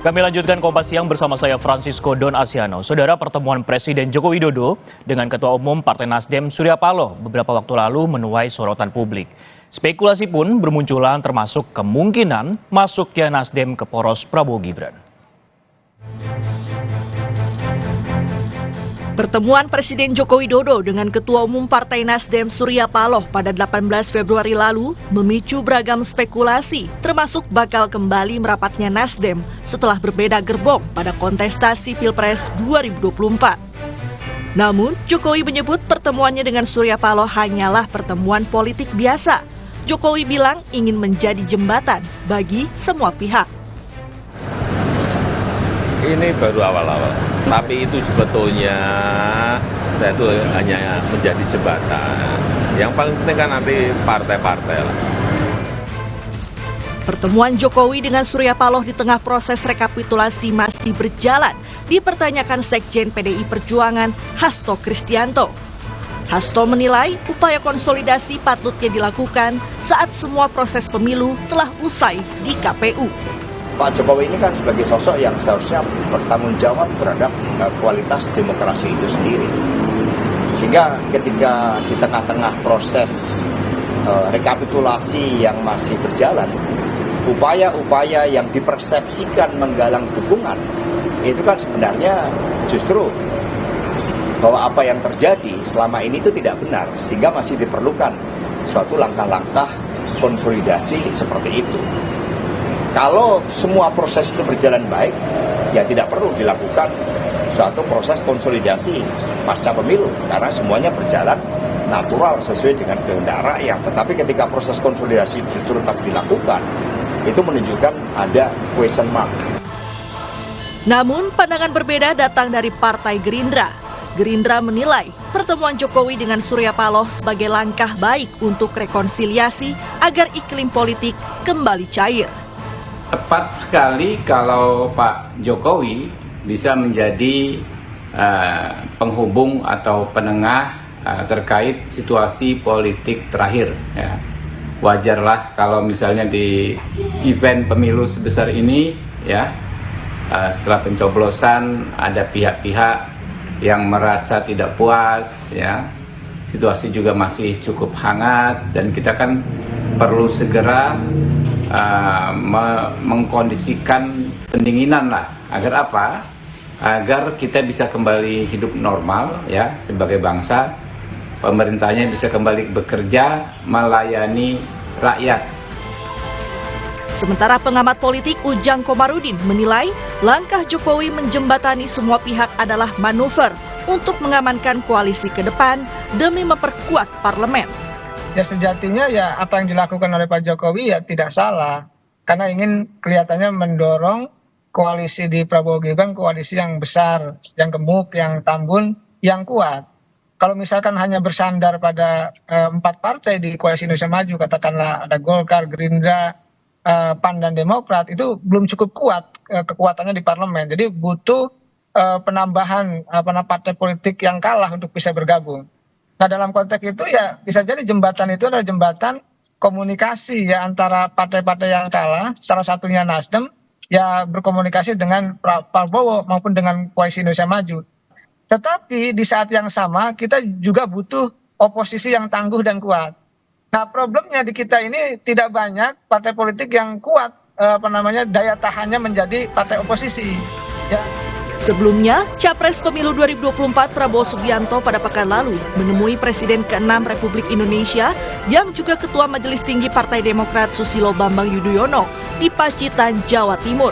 Kami lanjutkan Kompas Siang bersama saya Francisco Don Asiano. Saudara, pertemuan Presiden Joko Widodo dengan Ketua Umum Partai Nasdem Surya Paloh beberapa waktu lalu menuai sorotan publik. Spekulasi pun bermunculan termasuk kemungkinan masuknya Nasdem ke poros Prabowo Gibran. Pertemuan Presiden Joko Widodo dengan Ketua Umum Partai Nasdem Surya Paloh pada 18 Februari lalu memicu beragam spekulasi, termasuk bakal kembali merapatnya Nasdem setelah berbeda gerbong pada kontestasi Pilpres 2024. Namun, Jokowi menyebut pertemuannya dengan Surya Paloh hanyalah pertemuan politik biasa. Jokowi bilang ingin menjadi jembatan bagi semua pihak. Ini baru awal-awal, tapi itu sebetulnya saya itu hanya menjadi jembatan. Yang paling penting kan nanti partai-partai lah. Pertemuan Jokowi dengan Surya Paloh di tengah proses rekapitulasi masih berjalan, dipertanyakan Sekjen PDI Perjuangan Hasto Kristianto. Hasto menilai upaya konsolidasi patutnya dilakukan saat semua proses pemilu telah usai di KPU. Pak Jokowi ini kan sebagai sosok yang seharusnya bertanggung jawab terhadap kualitas demokrasi itu sendiri. Sehingga ketika di tengah-tengah proses rekapitulasi yang masih berjalan, upaya-upaya yang dipersepsikan menggalang dukungan, itu kan sebenarnya justru bahwa apa yang terjadi selama ini itu tidak benar, sehingga masih diperlukan suatu langkah-langkah konsolidasi seperti itu. Kalau semua proses itu berjalan baik, ya tidak perlu dilakukan suatu proses konsolidasi pasca pemilu, karena semuanya berjalan natural sesuai dengan kehendak rakyat. Tetapi ketika proses konsolidasi justru tetap dilakukan, itu menunjukkan ada question mark. Namun pandangan berbeda datang dari Partai Gerindra. Gerindra menilai pertemuan Jokowi dengan Surya Paloh sebagai langkah baik untuk rekonsiliasi agar iklim politik kembali cair. Tepat sekali kalau Pak Jokowi bisa menjadi penghubung atau penengah terkait situasi politik terakhir. Ya. Wajarlah kalau misalnya di event pemilu sebesar ini, ya, setelah pencoblosan ada pihak-pihak yang merasa tidak puas, ya. Situasi juga masih cukup hangat dan kita kan perlu segera mengkondisikan pendinginan lah, agar apa? Agar kita bisa kembali hidup normal, ya, sebagai bangsa, pemerintahnya bisa kembali bekerja melayani rakyat. Sementara pengamat politik Ujang Komarudin menilai langkah Jokowi menjembatani semua pihak adalah manuver untuk mengamankan koalisi ke depan demi memperkuat parlemen. Ya sejatinya ya apa yang dilakukan oleh Pak Jokowi ya tidak salah, karena ingin kelihatannya mendorong koalisi di Prabowo Gibran, koalisi yang besar, yang gemuk, yang tambun, yang kuat. Kalau misalkan hanya bersandar pada 4 partai di koalisi Indonesia Maju, katakanlah ada Golkar, Gerindra, PAN dan Demokrat, itu belum cukup kuat kekuatannya di parlemen. Jadi butuh penambahan partai politik yang kalah untuk bisa bergabung. Nah dalam konteks itu ya bisa jadi jembatan itu adalah jembatan komunikasi ya antara partai-partai yang kalah, salah satunya Nasdem, ya berkomunikasi dengan Prabowo maupun dengan koalisi Indonesia Maju. Tetapi di saat yang sama kita juga butuh oposisi yang tangguh dan kuat. Nah problemnya di kita ini tidak banyak partai politik yang kuat daya tahannya menjadi partai oposisi. Ya. Sebelumnya, Capres Pemilu 2024 Prabowo Subianto pada pekan lalu menemui Presiden ke-6 Republik Indonesia yang juga Ketua Majelis Tinggi Partai Demokrat Susilo Bambang Yudhoyono di Pacitan, Jawa Timur.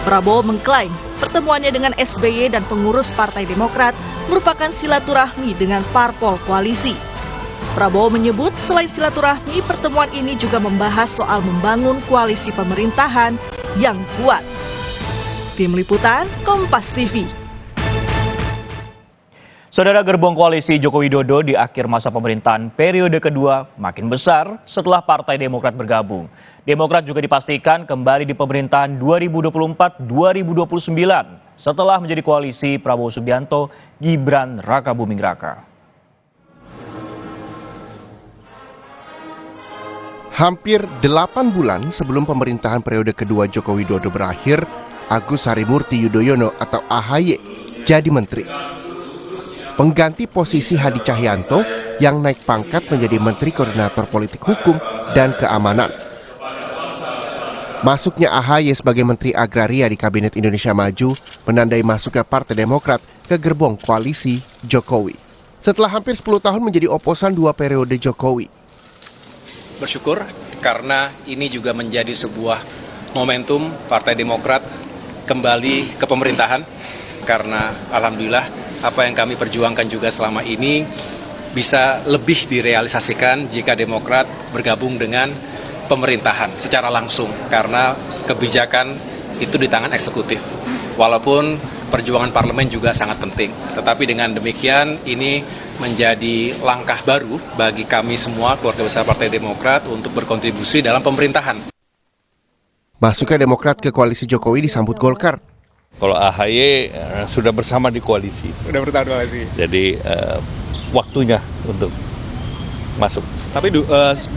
Prabowo mengklaim pertemuannya dengan SBY dan pengurus Partai Demokrat merupakan silaturahmi dengan parpol koalisi. Prabowo menyebut selain silaturahmi, pertemuan ini juga membahas soal membangun koalisi pemerintahan yang kuat. Tim Liputan Kompas TV. Saudara, gerbong koalisi Joko Widodo di akhir masa pemerintahan periode kedua makin besar setelah Partai Demokrat bergabung. Demokrat juga dipastikan kembali di pemerintahan 2024-2029 setelah menjadi koalisi Prabowo Subianto, Gibran Rakabuming Raka. Hampir 8 bulan sebelum pemerintahan periode kedua Joko Widodo berakhir, Agus Harimurti Yudhoyono atau AHY jadi menteri. Pengganti posisi Hadi Cahyanto yang naik pangkat menjadi Menteri Koordinator Politik Hukum dan Keamanan. Masuknya AHY sebagai Menteri Agraria di Kabinet Indonesia Maju menandai masuknya Partai Demokrat ke gerbong koalisi Jokowi. Setelah hampir 10 tahun menjadi oposan 2 periode Jokowi. Bersyukur karena ini juga menjadi sebuah momentum Partai Demokrat kembali ke pemerintahan, karena alhamdulillah apa yang kami perjuangkan juga selama ini bisa lebih direalisasikan jika Demokrat bergabung dengan pemerintahan secara langsung, karena kebijakan itu di tangan eksekutif. Walaupun perjuangan parlemen juga sangat penting, tetapi dengan demikian ini menjadi langkah baru bagi kami semua keluarga besar Partai Demokrat untuk berkontribusi dalam pemerintahan. Masuknya Demokrat ke koalisi Jokowi disambut Golkar. Kalau AHY sudah bersama di koalisi. Udah bersama di koalisi. Jadi waktunya untuk masuk. Tapi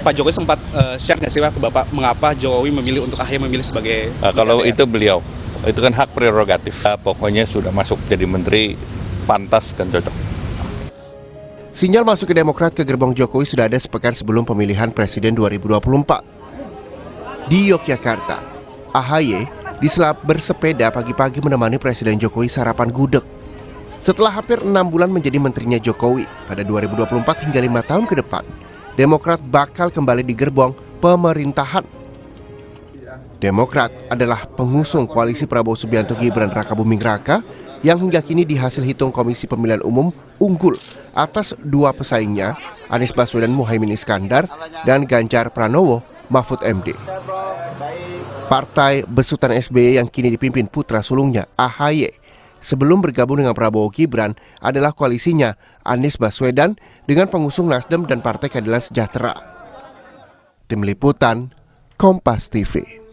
Pak Jokowi sempat share nggak sih Pak ke Bapak mengapa Jokowi memilih untuk AHY memilih sebagai kalau itu beliau, itu kan hak prerogatif. Pokoknya sudah masuk jadi menteri, pantas dan cocok. Sinyal masuk ke Demokrat ke gerbong Jokowi sudah ada sepekan sebelum pemilihan Presiden 2024. Di Yogyakarta, AHY diselap bersepeda pagi-pagi menemani Presiden Jokowi sarapan gudeg. Setelah hampir 6 bulan menjadi menterinya Jokowi, pada 2024 hingga 5 tahun ke depan, Demokrat bakal kembali di gerbong pemerintahan. Demokrat adalah pengusung koalisi Prabowo Subianto Gibran Rakabuming Raka yang hingga kini di hasil hitung Komisi Pemilihan Umum unggul atas 2 pesaingnya, Anies Baswedan Muhaimin Iskandar dan Ganjar Pranowo Mahfud MD. Partai besutan SBY yang kini dipimpin putra sulungnya AHY sebelum bergabung dengan Prabowo Gibran adalah koalisinya Anies Baswedan dengan pengusung Nasdem dan Partai Keadilan Sejahtera. Tim Liputan, Kompas TV.